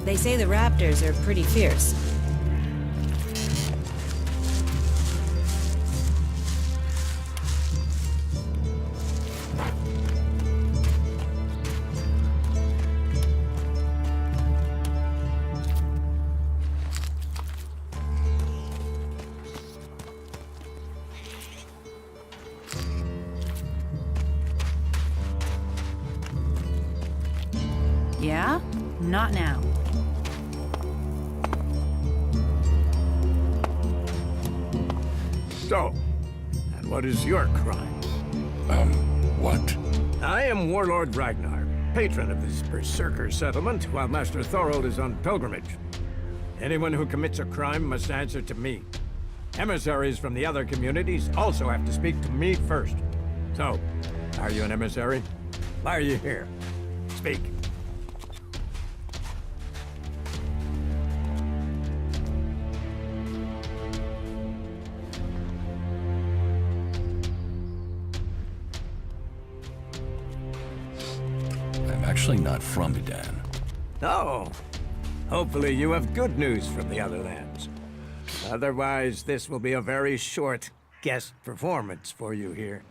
They say the raptors are pretty fierce. Yeah? Not now. So, and what is your crime? What? I am Warlord Ragnar, patron of this Berserker settlement, while Master Thorold is on pilgrimage. Anyone who commits a crime must answer to me. Emissaries from the other communities also have to speak to me first. So, are you an emissary? Why are you here? Speak. I'm actually not from Edan. Oh, hopefully you have good news from the other lands. Otherwise, this will be a very short guest performance for you here.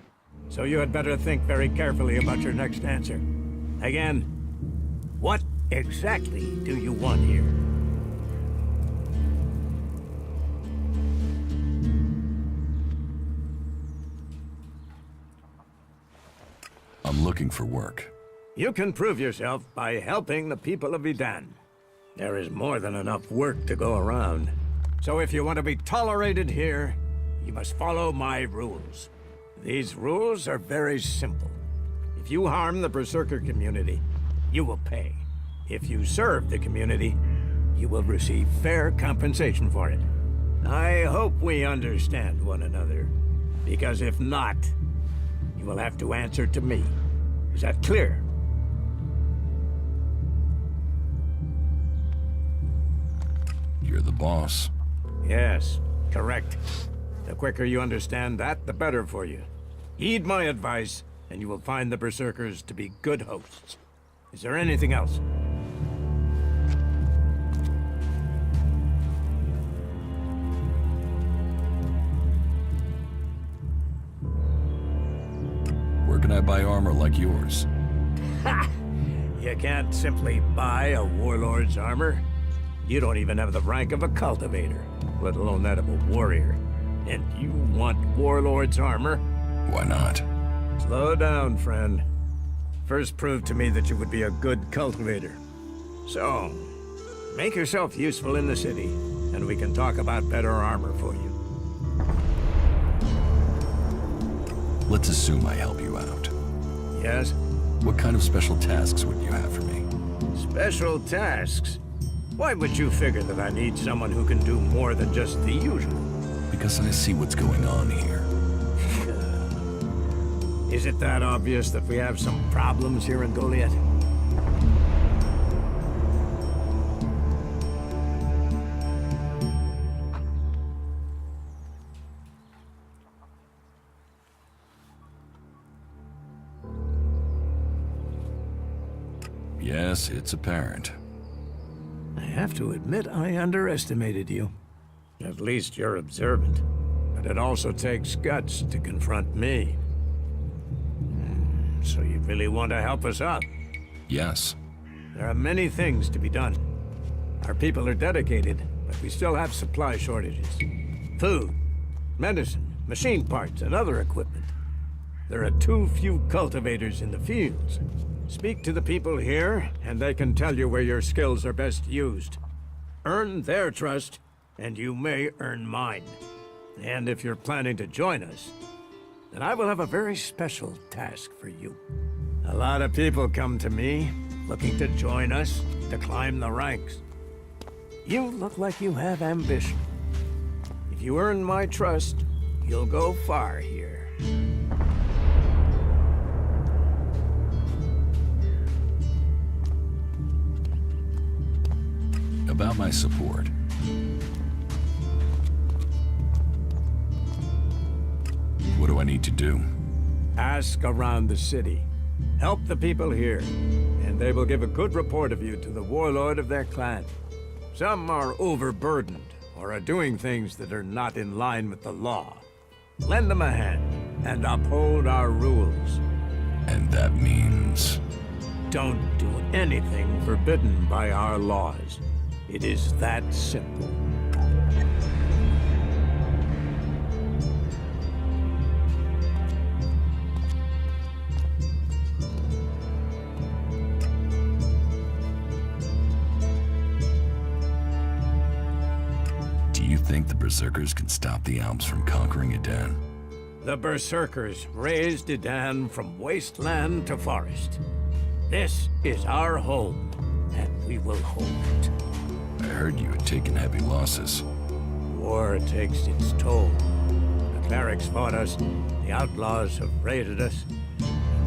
So you had better think very carefully about your next answer. Again, what exactly do you want here? I'm looking for work. You can prove yourself by helping the people of Edan. There is more than enough work to go around. So if you want to be tolerated here, you must follow my rules. These rules are very simple. If you harm the Berserker community, you will pay. If you serve the community, you will receive fair compensation for it. I hope we understand one another, because if not, you will have to answer to me. Is that clear? You're the boss. Yes, correct. The quicker you understand that, the better for you. Heed my advice, and you will find the Berserkers to be good hosts. Is there anything else? Where can I buy armor like yours? Ha! You can't simply buy a warlord's armor. You don't even have the rank of a cultivator, let alone that of a warrior. And you want warlord's armor? Why not? Slow down, friend. First prove to me that you would be a good cultivator. So, make yourself useful in the city, and we can talk about better armor for you. Let's assume I help you out. Yes? What kind of special tasks would you have for me? Special tasks? Why would you figure that I need someone who can do more than just the usual? Because I see what's going on here. Is it that obvious that we have some problems here in Goliath? Yes, it's apparent. I have to admit I underestimated you. At least you're observant. But it also takes guts to confront me. So you really want to help us out? Yes. There are many things to be done. Our people are dedicated, but we still have supply shortages. Food, medicine, machine parts, and other equipment. There are too few cultivators in the fields. Speak to the people here, and they can tell you where your skills are best used. Earn their trust, and you may earn mine. And if you're planning to join us, then I will have a very special task for you. A lot of people come to me, looking to join us, to climb the ranks. You look like you have ambition. If you earn my trust, you'll go far here. About my support. What do I need to do? Ask around the city. Help the people here, and they will give a good report of you to the warlord of their clan. Some are overburdened, or are doing things that are not in line with the law. Lend them a hand, and uphold our rules. And that means... Don't do anything forbidden by our laws. It is that simple. Do you think the Berserkers can stop the Alps from conquering Edan? The Berserkers raised Edan from wasteland to forest. This is our home, and we will hold it. I heard you had taken heavy losses. War takes its toll. The clerics fought us, the outlaws have raided us.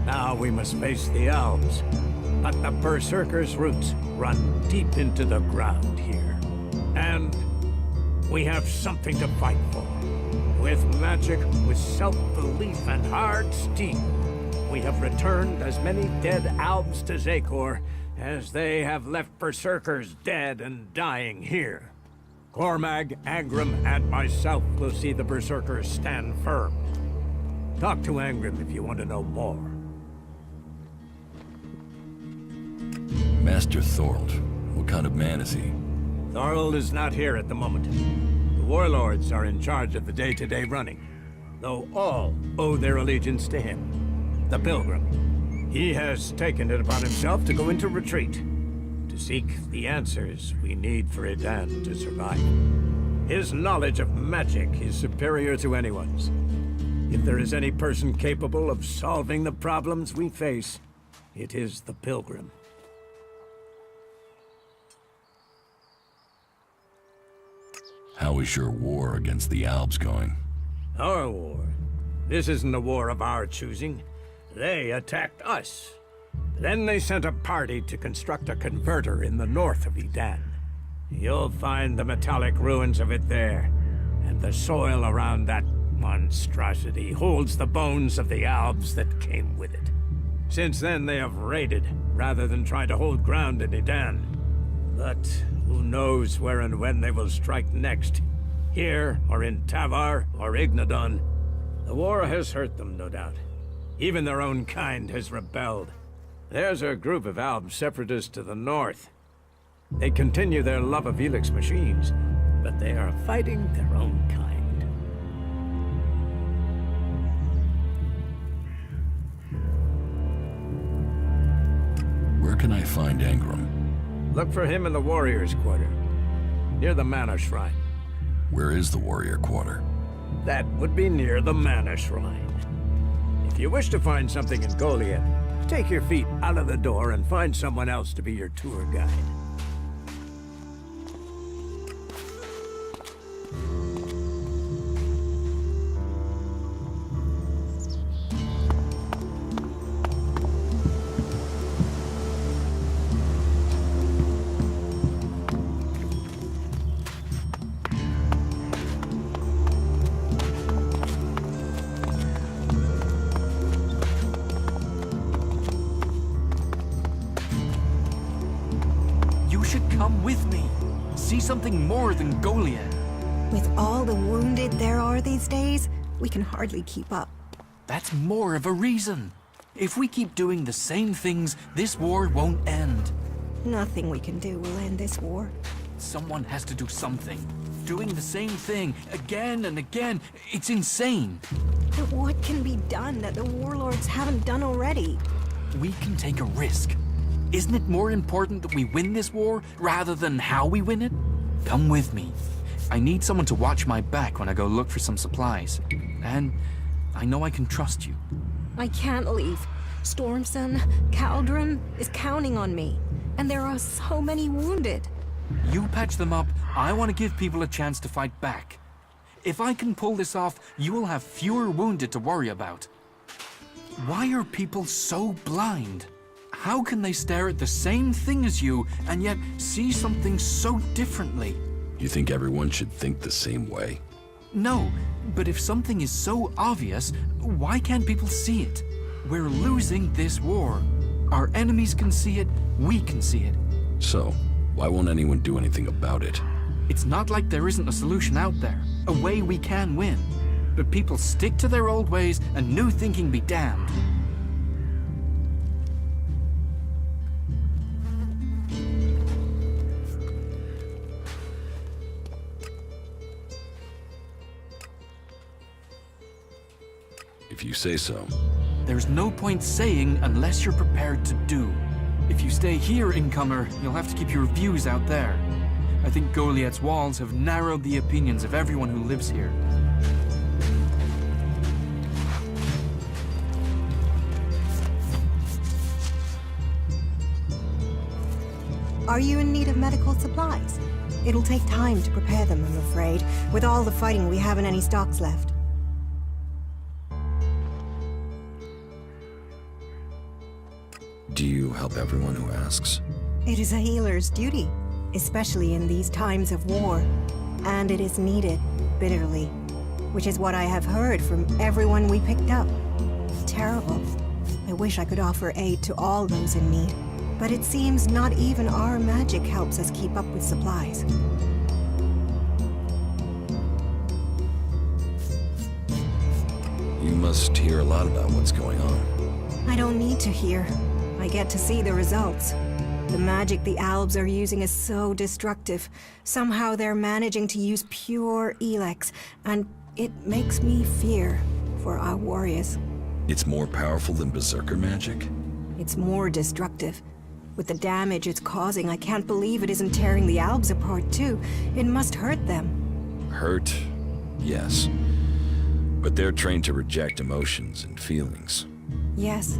Now we must face the elves. But the Berserkers' roots run deep into the ground here. And we have something to fight for. With magic, with self-belief and hard steel, we have returned as many dead elves to Zakor as they have left Berserkers dead and dying here. Cormag, Angram, and myself will see the Berserkers stand firm. Talk to Angram if you want to know more. Master Thorold, what kind of man is he? Thorold is not here at the moment. The warlords are in charge of the day-to-day running, though all owe their allegiance to him. The Pilgrim. He has taken it upon himself to go into retreat, to seek the answers we need for Edan to survive. His knowledge of magic is superior to anyone's. If there is any person capable of solving the problems we face, it is the Pilgrim. How is your war against the Alps going? Our war? This isn't a war of our choosing. They attacked us. Then they sent a party to construct a converter in the north of Edan. You'll find the metallic ruins of it there, and the soil around that monstrosity holds the bones of the Alps that came with it. Since then, they have raided, rather than try to hold ground in Edan. But who knows where and when they will strike next? Here, or in Tavar, or Ignadon. The war has hurt them, no doubt. Even their own kind has rebelled. There's a group of Alb separatists to the north. They continue their love of Helix machines, but they are fighting their own kind. Where can I find Angram? Look for him in the Warriors' Quarter, near the Mana Shrine. Where is the Warrior Quarter? That would be near the Mana Shrine. If you wish to find something in Goliath, take your feet out of the door and find someone else to be your tour guide. Come with me. See something more than Goliath. With all the wounded there are these days, we can hardly keep up. That's more of a reason. If we keep doing the same things, this war won't end. Nothing we can do will end this war. Someone has to do something. Doing the same thing again and again, it's insane. But what can be done that the warlords haven't done already? We can take a risk. Isn't it more important that we win this war rather than how we win it? Come with me. I need someone to watch my back when I go look for some supplies. And I know I can trust you. I can't leave. Stormson, Caldron is counting on me. And there are so many wounded. You patch them up. I want to give people a chance to fight back. If I can pull this off, you will have fewer wounded to worry about. Why are people so blind? How can they stare at the same thing as you and yet see something so differently? You think everyone should think the same way? No, but if something is so obvious, why can't people see it? We're losing this war. Our enemies can see it, we can see it. So, why won't anyone do anything about it? It's not like there isn't a solution out there, a way we can win. But people stick to their old ways and new thinking be damned. If you say so. There's no point saying unless you're prepared to do. If you stay here, incomer, you'll have to keep your views out there. I think Goliath's walls have narrowed the opinions of everyone who lives here. Are you in need of medical supplies? It'll take time to prepare them, I'm afraid. With all the fighting, we haven't any stocks left. Do you help everyone who asks? It is a healer's duty, especially in these times of war. And it is needed, bitterly. Which is what I have heard from everyone we picked up. Terrible. I wish I could offer aid to all those in need. But it seems not even our magic helps us keep up with supplies. You must hear a lot about what's going on. I don't need to hear. I get to see the results. The magic the Albs are using is so destructive. Somehow they're managing to use pure Elex, and it makes me fear for our warriors. It's more powerful than Berserker magic? It's more destructive. With the damage it's causing, I can't believe it isn't tearing the Albs apart too. It must hurt them. Hurt? Yes. But they're trained to reject emotions and feelings. Yes.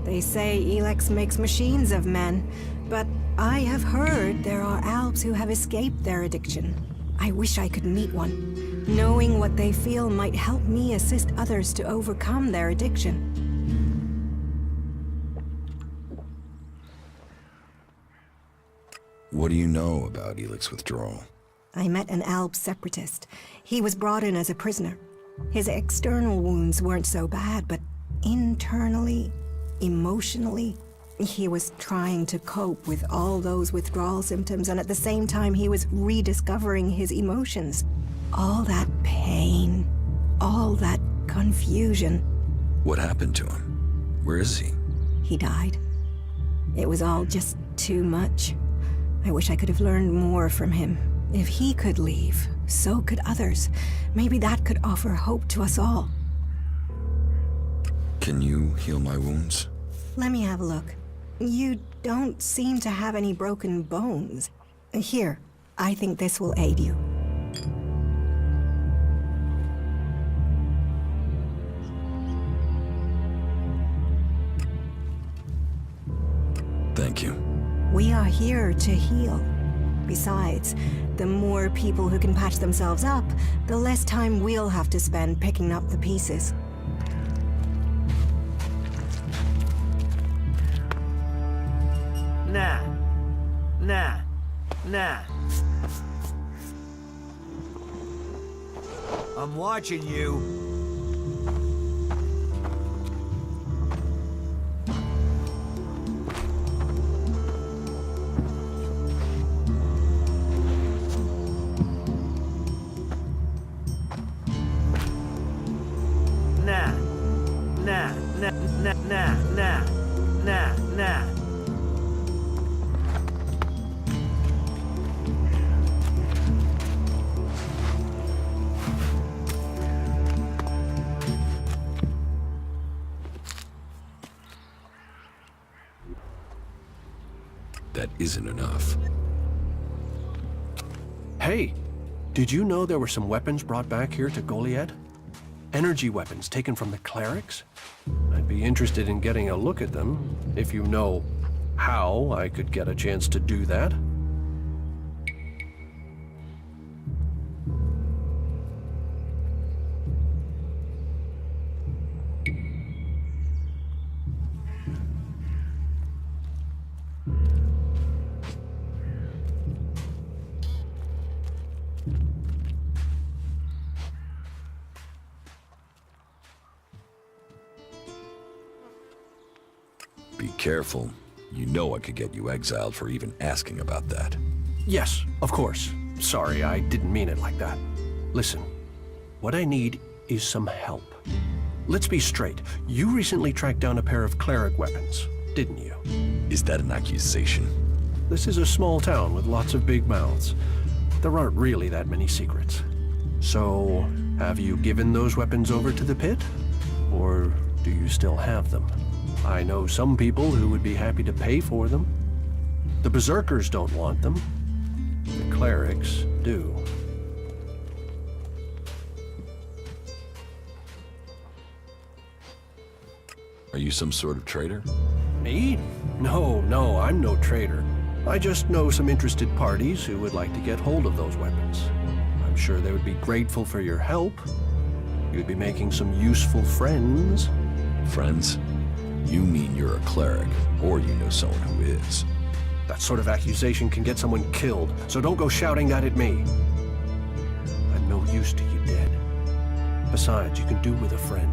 They say Elex makes machines of men, but I have heard there are Albs who have escaped their addiction. I wish I could meet one. Knowing what they feel might help me assist others to overcome their addiction. What do you know about Elex withdrawal? I met an Alb separatist. He was brought in as a prisoner. His external wounds weren't so bad, but internally, emotionally, he was trying to cope with all those withdrawal symptoms, and at the same time he was rediscovering his emotions. All that pain, all that confusion. What happened to him? Where is he? He died. It was all just too much. I wish I could have learned more from him. If he could leave, so could others. Maybe that could offer hope to us all. Can you heal my wounds? Let me have a look. You don't seem to have any broken bones. Here, I think this will aid you. Thank you. We are here to heal. Besides, the more people who can patch themselves up, the less time we'll have to spend picking up the pieces. Nah. I'm watching you. Nah. That isn't enough. Hey, did you know there were some weapons brought back here to Goliad? Energy weapons taken from the clerics? I'd be interested in getting a look at them, if you know how I could get a chance to do that. Be careful. You know I could get you exiled for even asking about that. Yes, of course. Sorry, I didn't mean it like that. Listen, what I need is some help. Let's be straight. You recently tracked down a pair of cleric weapons, didn't you? Is that an accusation? This is a small town with lots of big mouths. There aren't really that many secrets. So, have you given those weapons over to the pit? Or do you still have them? I know some people who would be happy to pay for them. The berserkers don't want them. The clerics do. Are you some sort of traitor? Me? No, I'm no traitor. I just know some interested parties who would like to get hold of those weapons. I'm sure they would be grateful for your help. You'd be making some useful friends. Friends? You mean you're a cleric, or you know someone who is. That sort of accusation can get someone killed, so don't go shouting that at me. I'm no use to you dead. Besides, you can do with a friend,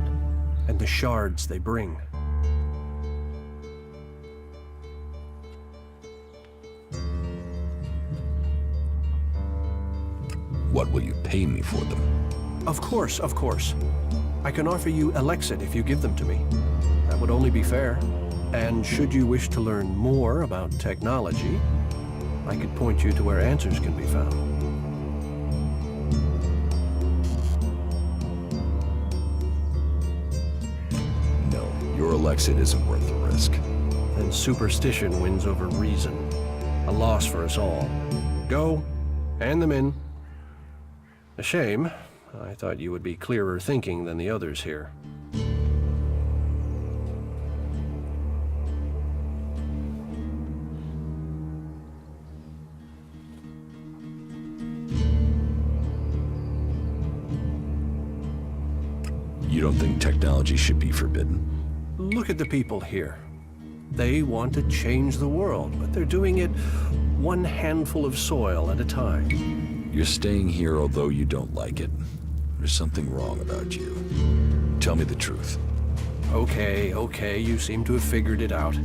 and the shards they bring. What will you pay me for them? Of course. I can offer you Alexit if you give them to me. That would only be fair. And should you wish to learn more about technology, I could point you to where answers can be found. No, your Alexit isn't worth the risk. Then superstition wins over reason. A loss for us all. Go, hand them in. A shame. I thought you would be clearer thinking than the others here. You don't think technology should be forbidden? Look at the people here. They want to change the world, but they're doing it one handful of soil at a time. You're staying here although you don't like it. There's something wrong about you. Tell me the truth. Okay, you seem to have figured it out.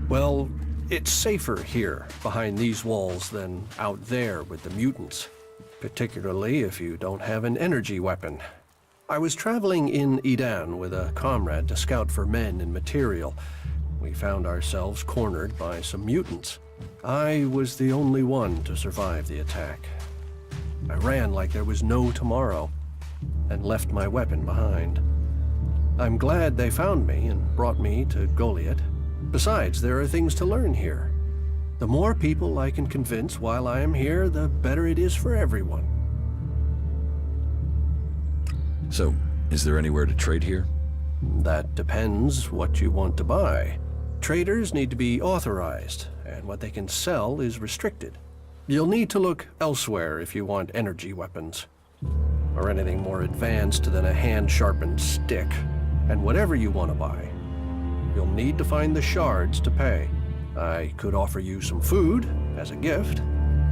Well, it's safer here, behind these walls, than out there with the mutants. Particularly if you don't have an energy weapon. I was traveling in Edan with a comrade to scout for men and material. We found ourselves cornered by some mutants. I was the only one to survive the attack. I ran like there was no tomorrow, and left my weapon behind. I'm glad they found me and brought me to Goliath. Besides, there are things to learn here. The more people I can convince while I am here, the better it is for everyone. So, is there anywhere to trade here? That depends what you want to buy. Traders need to be authorized, and what they can sell is restricted. You'll need to look elsewhere if you want energy weapons, or anything more advanced than a hand-sharpened stick. And whatever you want to buy, you'll need to find the shards to pay. I could offer you some food as a gift.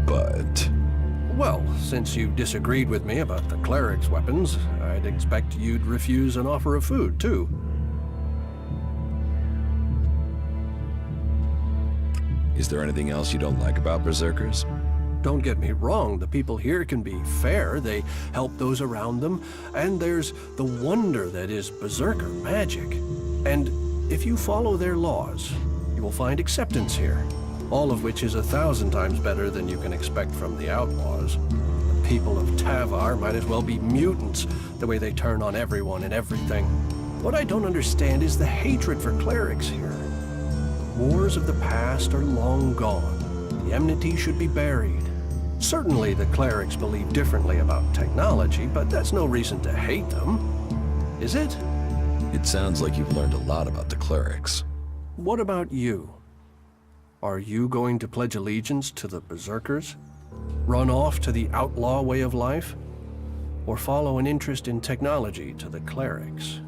But... Well, since you disagreed with me about the cleric's weapons, I'd expect you'd refuse an offer of food, too. is there anything else you don't like about berserkers? Don't get me wrong, the people here can be fair, they help those around them, and there's the wonder that is berserker magic. And if you follow their laws, you will find acceptance here, all of which is 1,000 times better than you can expect from the outlaws. The people of Tavar might as well be mutants, the way they turn on everyone and everything. What I don't understand is the hatred for clerics here. Wars of the past are long gone. The enmity should be buried. Certainly the clerics believe differently about technology, but that's no reason to hate them, is it? It sounds like you've learned a lot about the clerics. What about you? Are you going to pledge allegiance to the berserkers? Run off to the outlaw way of life? Or follow an interest in technology to the clerics?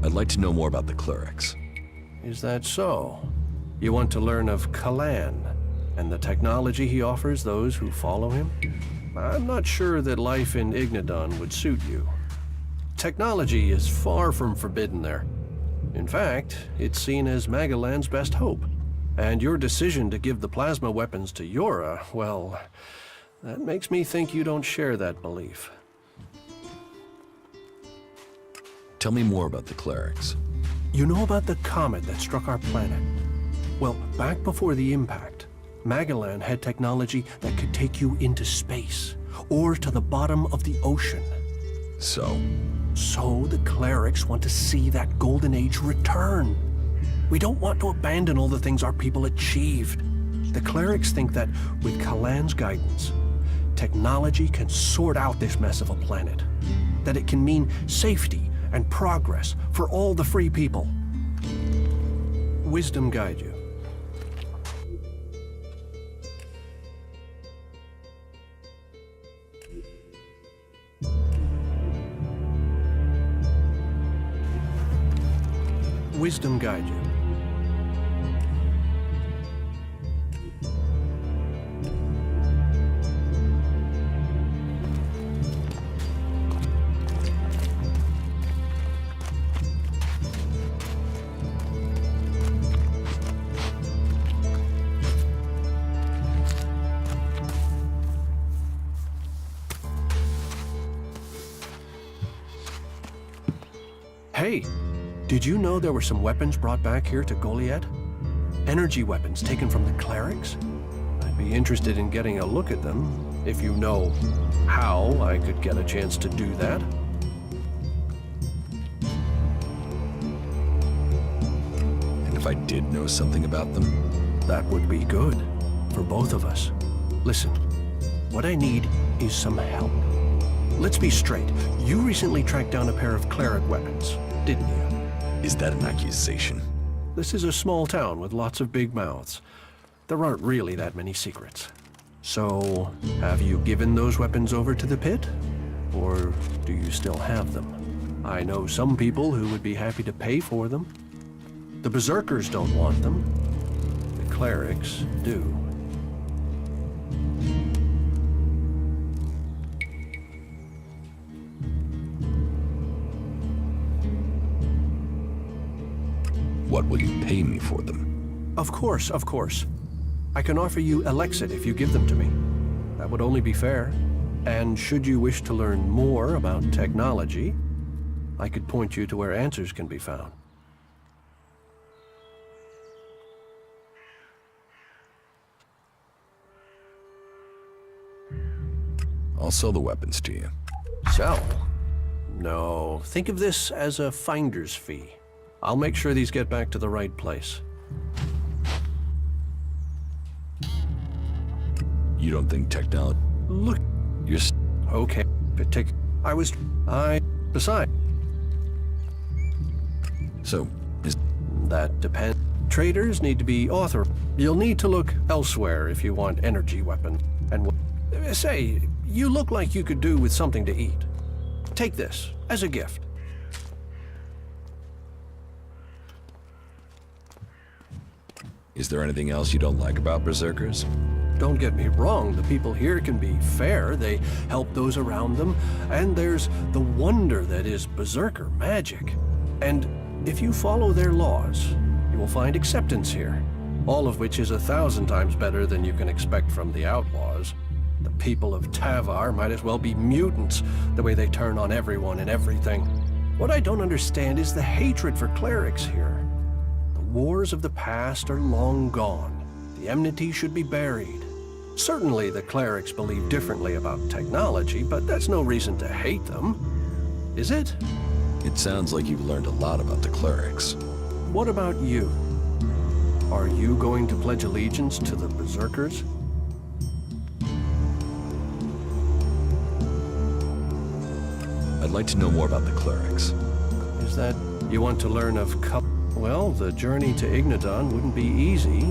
I'd like to know more about the clerics. Is that so? You want to learn of Kalan and the technology he offers those who follow him? I'm not sure that life in Ignadon would suit you. Technology is far from forbidden there. In fact, it's seen as Magellan's best hope. And your decision to give the plasma weapons to Yora, well, that makes me think you don't share that belief. Tell me more about the clerics. You know about the comet that struck our planet? Well, back before the impact, Magellan had technology that could take you into space, or to the bottom of the ocean. So The clerics want to see that golden age return. We don't want to abandon all the things our people achieved. The clerics think that with Kalan's guidance, technology can sort out this mess of a planet. That it can mean safety and progress for all the free people. Wisdom guide you. Wisdom guide you. Hey, did you know there were some weapons brought back here to Goliad? Energy weapons taken from the clerics? I'd be interested in getting a look at them, if you know how I could get a chance to do that. And if I did know something about them? That would be good, for both of us. Listen, what I need is some help. Let's be straight. You recently tracked down a pair of cleric weapons, didn't you? Is that an accusation? This is a small town with lots of big mouths. There aren't really that many secrets. So, have you given those weapons over to the pit? Or do you still have them? I know some people who would be happy to pay for them. The Berserkers don't want them. The clerics do. What will you pay me for them? Of course, of course. I can offer you Elexit if you give them to me. That would only be fair. And should you wish to learn more about technology, I could point you to where answers can be found. I'll sell the weapons to you. Sell? No, think of this as a finder's fee. I'll make sure these get back to the right place. You don't think technology... Look, You're... okay, Besides, So, is... that depends. Traders need to be authorized. You'll need to look elsewhere if you want energy weapon. And say, you look like you could do with something to eat. Take this as a gift. Is there anything else you don't like about Berserkers? Don't get me wrong, the people here can be fair, they help those around them, and there's the wonder that is Berserker magic. And if you follow their laws, you will find acceptance here, all of which is 1,000 times better than you can expect from the outlaws. The people of Tavar might as well be mutants, the way they turn on everyone and everything. What I don't understand is the hatred for clerics here. The wars of the past are long gone. The enmity should be buried. Certainly the clerics believe differently about technology, but that's no reason to hate them. Is it? It sounds like you've learned a lot about the clerics. What about you? Are you going to pledge allegiance to the Berserkers? I'd like to know more about the clerics. Is that you want to learn of Well, the journey to Ignadon wouldn't be easy,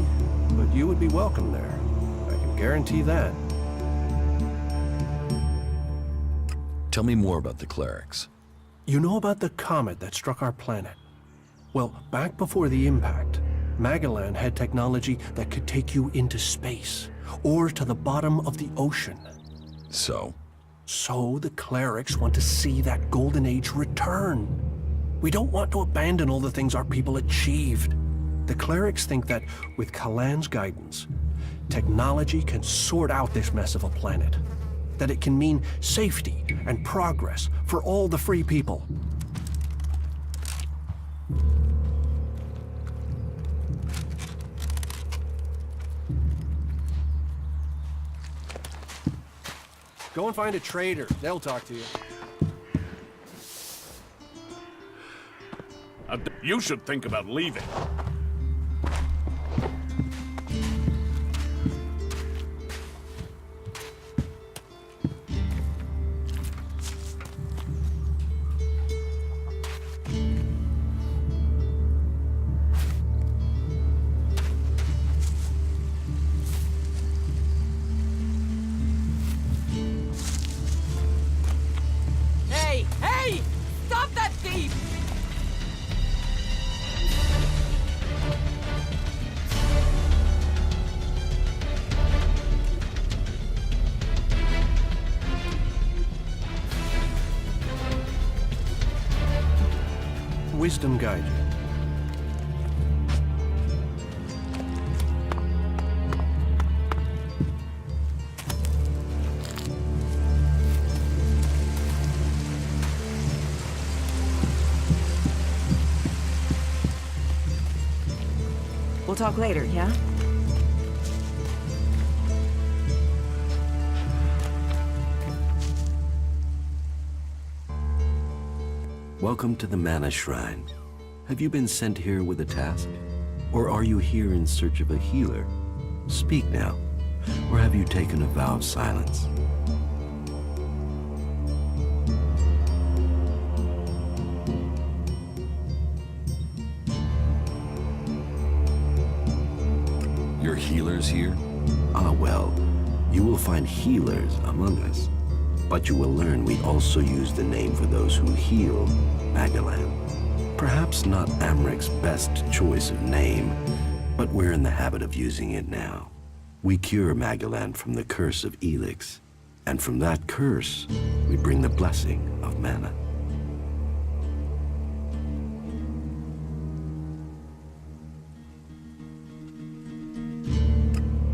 but you would be welcome there. I can guarantee that. Tell me more about the clerics. You know about the comet that struck our planet? Well, back before the impact, Magellan had technology that could take you into space, or to the bottom of the ocean. So? So the clerics want to see that golden age return. We don't want to abandon all the things our people achieved. The clerics think that with Kalan's guidance, technology can sort out this mess of a planet. That it can mean safety and progress for all the free people. Go and find a trader. They'll talk to you. You should think about leaving. Hey! Hey! Stop that thief! Wisdom guide you. We'll talk later, yeah? Welcome to the Mana Shrine. Have you been sent here with a task? Or are you here in search of a healer? Speak now. Or have you taken a vow of silence? Your healers here? Ah, well, you will find healers among us. But you will learn we also use the name for those who heal, Magalan. Perhaps not Amric's best choice of name, but we're in the habit of using it now. We cure Magalan from the curse of Elix, and from that curse, we bring the blessing of mana.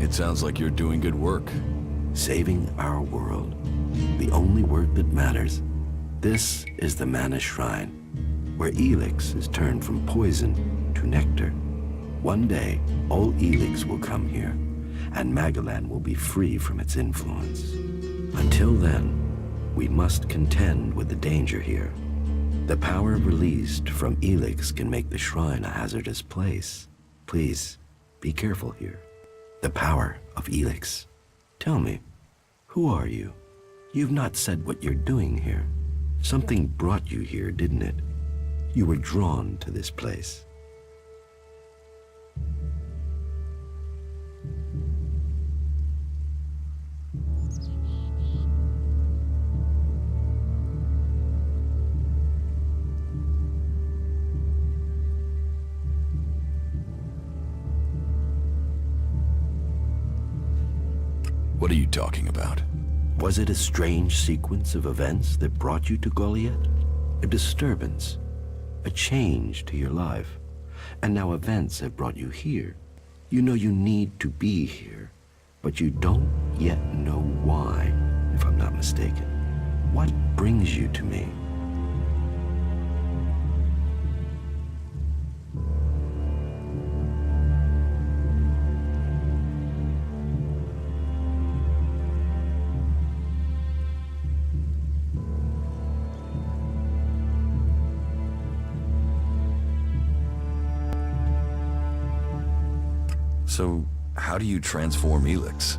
It sounds like you're doing good work. Saving our world. The only work that matters. This is the Mana Shrine, where Elix is turned from poison to nectar. One day, all Elix will come here, and Magalan will be free from its influence. Until then, we must contend with the danger here. The power released from Elix can make the shrine a hazardous place. Please, be careful here. The power of Elix. Tell me, who are you? You've not said what you're doing here. Something brought you here, didn't it? You were drawn to this place. What are you talking about? Was it a strange sequence of events that brought you to Goliath? A disturbance, a change to your life, and now events have brought you here. You know you need to be here, but you don't yet know why, if I'm not mistaken. What brings you to me? So, how do you transform Elix?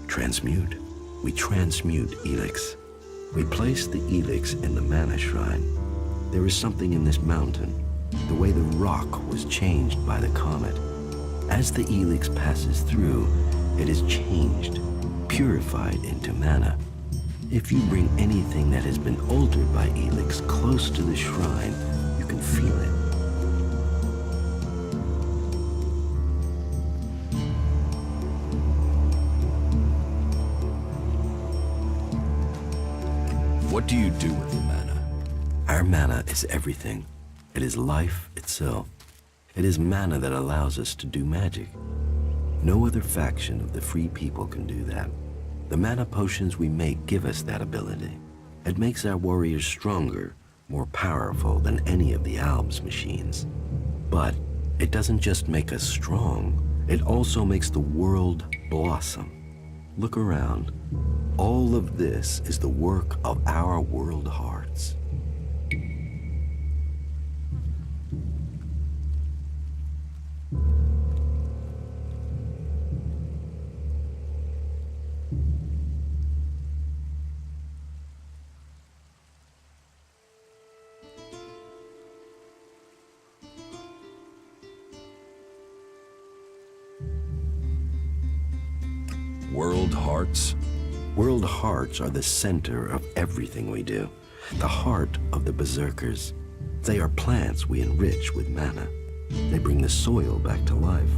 Transmute. We transmute Elix. We place the Elix in the Mana Shrine. There is something in this mountain, the way the rock was changed by the comet. As the Elix passes through, it is changed, purified into mana. If you bring anything that has been altered by Elix close to the shrine, you can feel it. do you do with the mana? Our mana is everything. It is life itself. It is mana that allows us to do magic. No other faction of the free people can do that. The mana potions we make give us that ability. It makes our warriors stronger, more powerful than any of the Alb's machines. But it doesn't just make us strong, it also makes the world blossom. Look around. All of this is the work of our world hearts. World hearts? World hearts are the center of everything we do. The heart of the berserkers. They are plants we enrich with mana. They bring the soil back to life.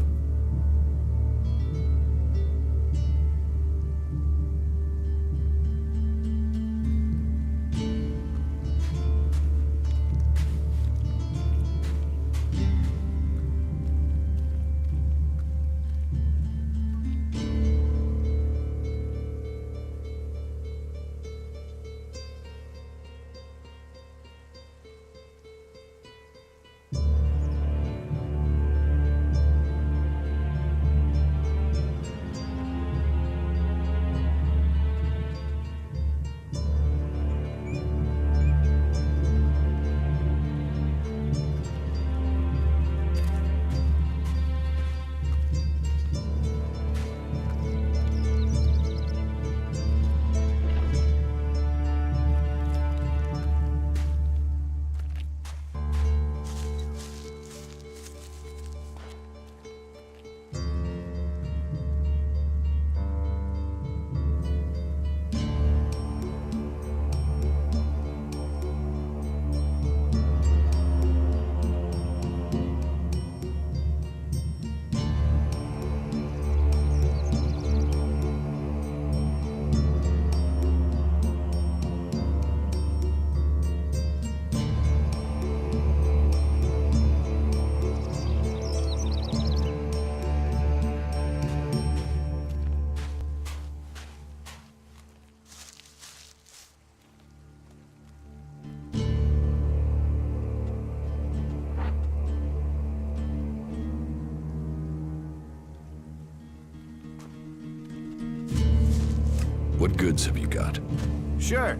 What goods have you got? Sure.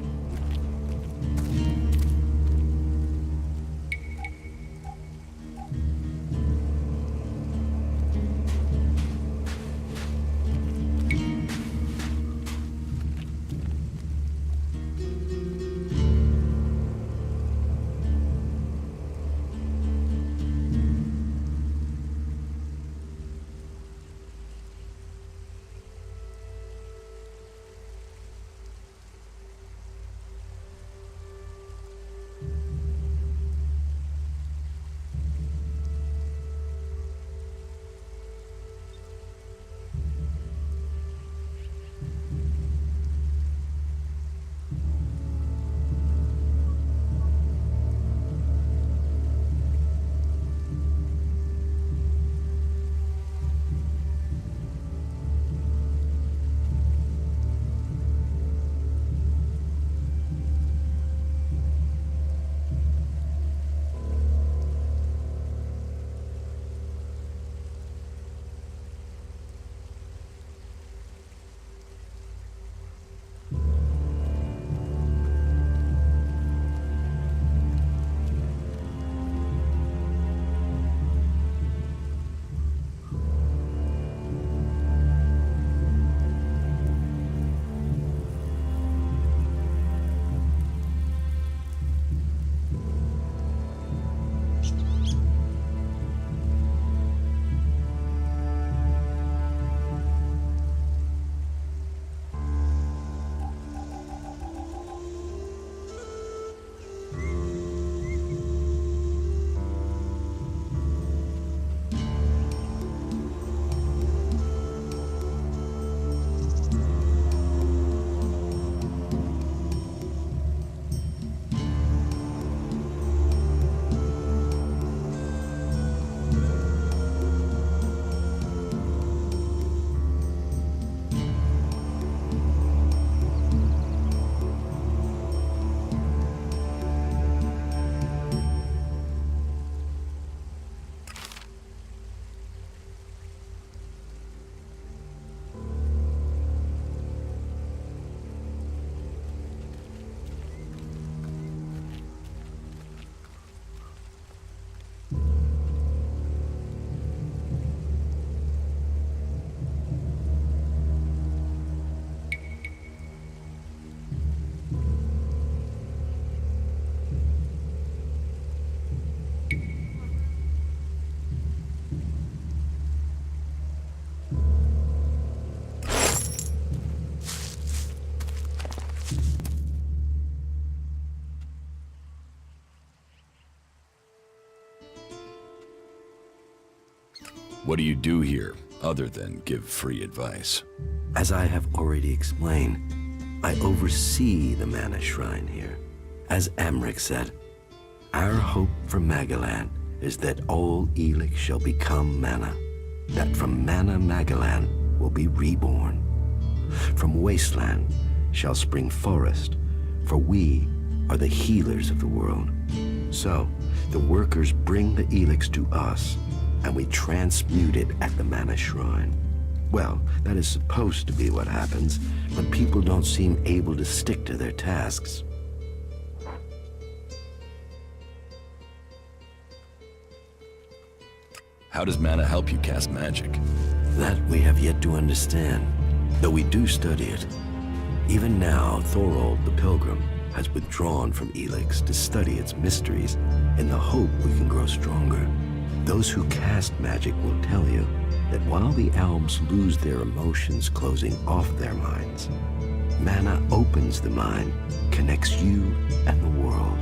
What do you do here, other than give free advice? As I have already explained, I oversee the Mana Shrine here. As Amric said, our hope for Magalan is that all Elix shall become Mana, that from Mana Magalan will be reborn. From Wasteland shall spring forest, for we are the healers of the world. So, the workers bring the Elix to us, and we transmute it at the Mana Shrine. Well, that is supposed to be what happens, but people don't seem able to stick to their tasks. How does mana help you cast magic? That we have yet to understand, though we do study it. Even now, Thorold the Pilgrim has withdrawn from Elix to study its mysteries in the hope we can grow stronger. Those who cast magic will tell you that while the elves lose their emotions closing off their minds, mana opens the mind, connects you and the world.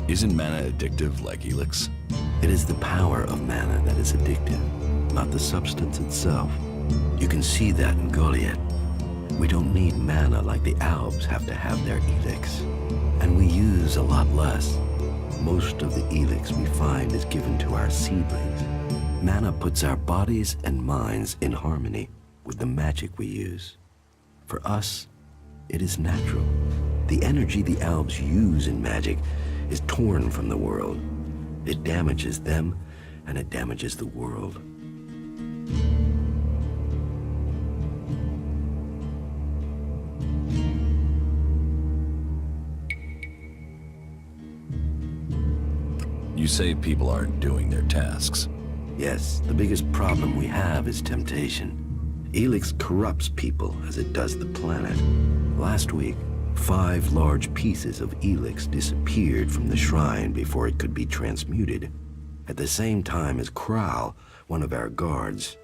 Isn't mana addictive like Elix? It is the power of mana that is addictive, not the substance itself. You can see that in Goliath. We don't need mana like the Albs have to have their Elix. And we use a lot less. Most of the Elix we find is given to our seedlings. Mana puts our bodies and minds in harmony with the magic we use. For us, it is natural. The energy the Albs use in magic is torn from the world. It damages them, and it damages the world. You say people aren't doing their tasks. Yes, the biggest problem we have is temptation. Elix corrupts people as it does the planet. Last week, 5 large pieces of Elix disappeared from the shrine before it could be transmuted, at the same time as Kral, one of our guards.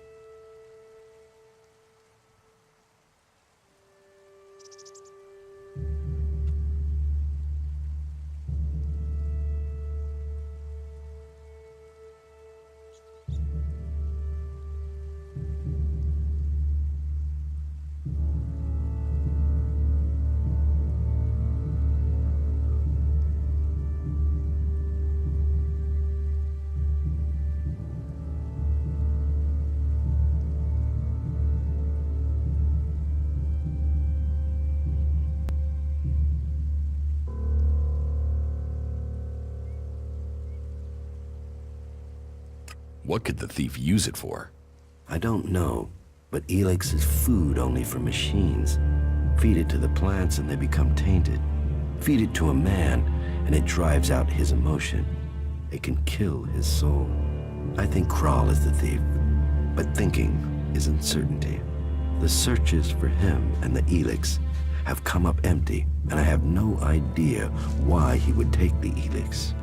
What could the thief use it for? I don't know, but Elix is food only for machines. Feed it to the plants and they become tainted. Feed it to a man and it drives out his emotion. It can kill his soul. I think Kral is the thief, but thinking isn't certainty. The searches for him and the Elix have come up empty, and I have no idea why he would take the Elix.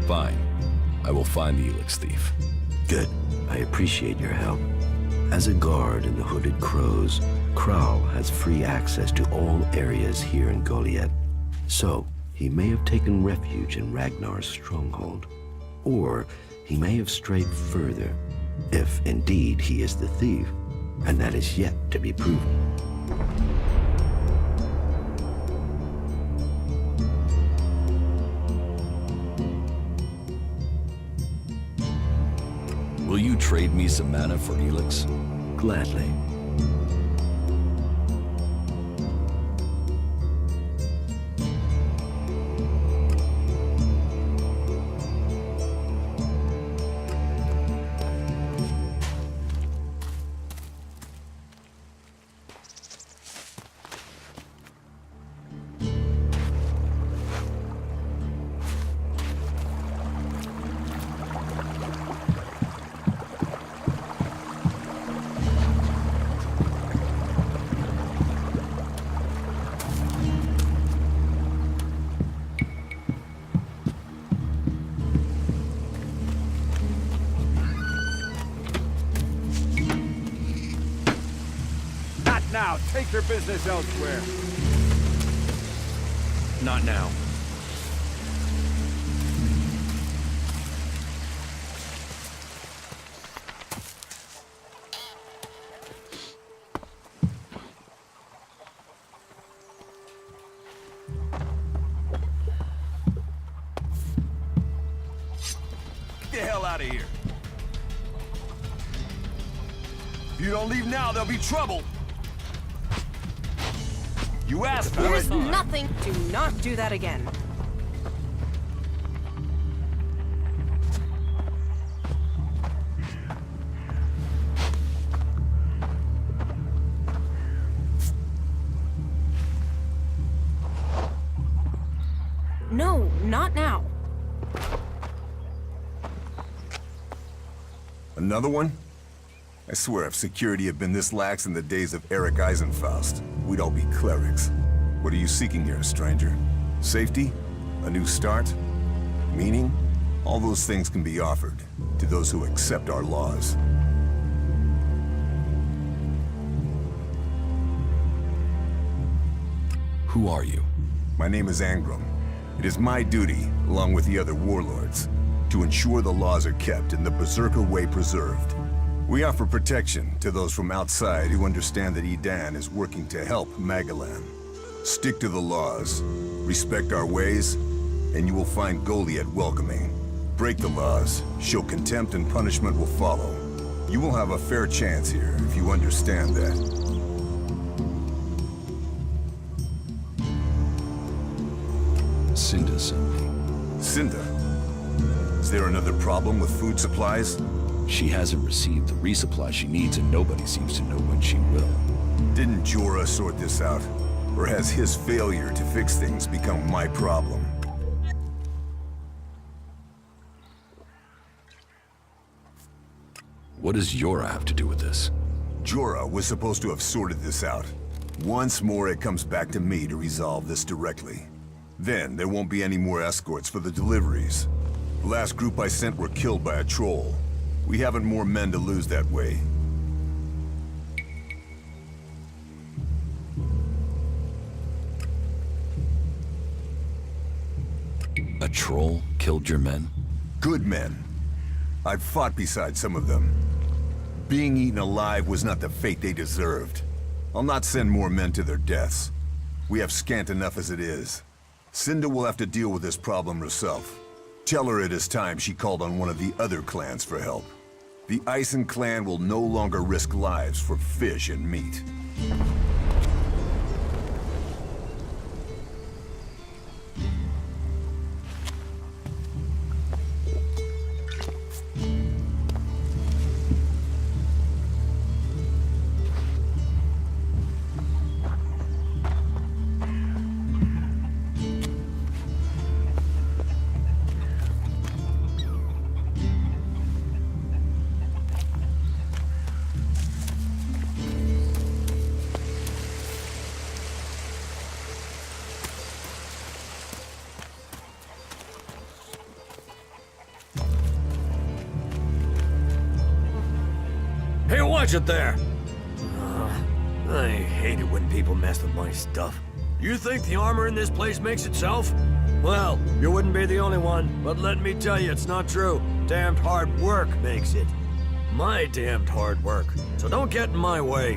Fine. I will find the Elix thief. Good. I appreciate your help. As a guard in the Hooded Crows, Kral has free access to all areas here in Goliath. So, he may have taken refuge in Ragnar's stronghold. Or he may have strayed further, if indeed he is the thief, and that is yet to be proven. Will you trade me some mana for Elix? Gladly. Now, take your business elsewhere. Not now. Get the hell out of here. If you don't leave now, there'll be trouble. You asked for There's it. nothing. Do not do that again. No, not now. Another one? I swear if security had been this lax in the days of Eric Eisenfaust, we'd all be clerics. What are you seeking here, stranger? Safety? A new start? Meaning? All those things can be offered to those who accept our laws. Who are you? My name is Angram. It is my duty, along with the other warlords, to ensure the laws are kept and the Berserker way preserved. We offer protection to those from outside who understand that Edan is working to help Magalan. Stick to the laws, respect our ways, and you will find Goliath welcoming. Break the laws, show contempt, and punishment will follow. You will have a fair chance here if you understand that. Cinda sent me. Cinda, is there another problem with food supplies? She hasn't received the resupply she needs, and nobody seems to know when she will. Didn't Jorah sort this out? Or has his failure to fix things become my problem? What does Jorah have to do with this? Jorah was supposed to have sorted this out. Once more, it comes back to me to resolve this directly. Then, there won't be any more escorts for the deliveries. The last group I sent were killed by a troll. We haven't more men to lose that way. A troll killed your men? Good men. I've fought beside some of them. Being eaten alive was not the fate they deserved. I'll not send more men to their deaths. We have scant enough as it is. Cinda will have to deal with this problem herself. Tell her it is time she called on one of the other clans for help. The Ison clan will no longer risk lives for fish and meat. Watch it there! I hate it when people mess with my stuff. You think the armor in this place makes itself? Well, you wouldn't be the only one, but let me tell you, it's not true. Damned hard work makes it. My damned hard work. So don't get in my way.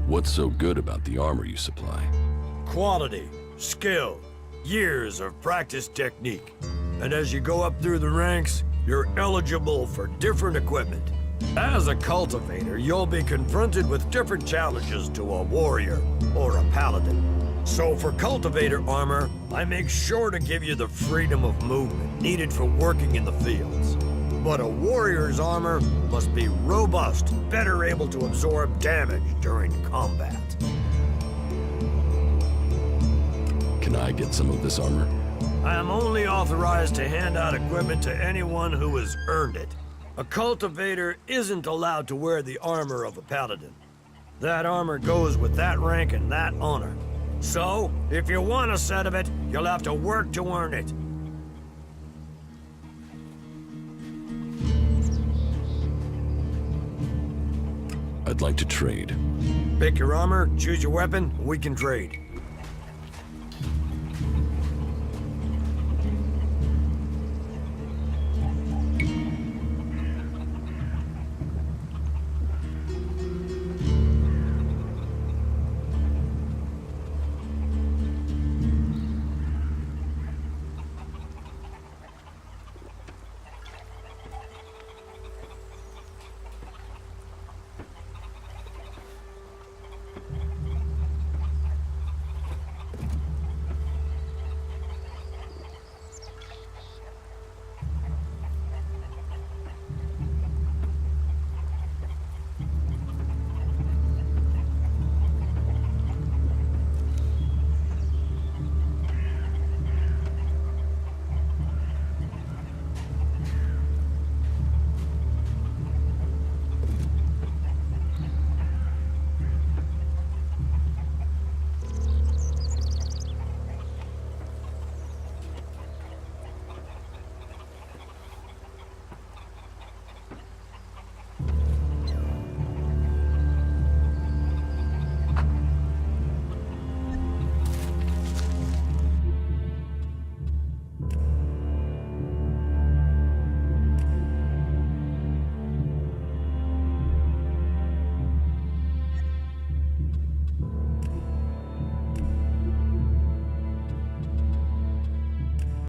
What's so good about the armor you supply? Quality, skill, years of practice technique. And as you go up through the ranks, you're eligible for different equipment. As a cultivator, you'll be confronted with different challenges to a warrior or a paladin. So for cultivator armor, I make sure to give you the freedom of movement needed for working in the fields. But a warrior's armor must be robust, better able to absorb damage during combat. Can I get some of this armor? I am only authorized to hand out equipment to anyone who has earned it. A cultivator isn't allowed to wear the armor of a paladin. That armor goes with that rank and that honor. So, if you want a set of it, you'll have to work to earn it. I'd like to trade. Pick your armor, choose your weapon, we can trade.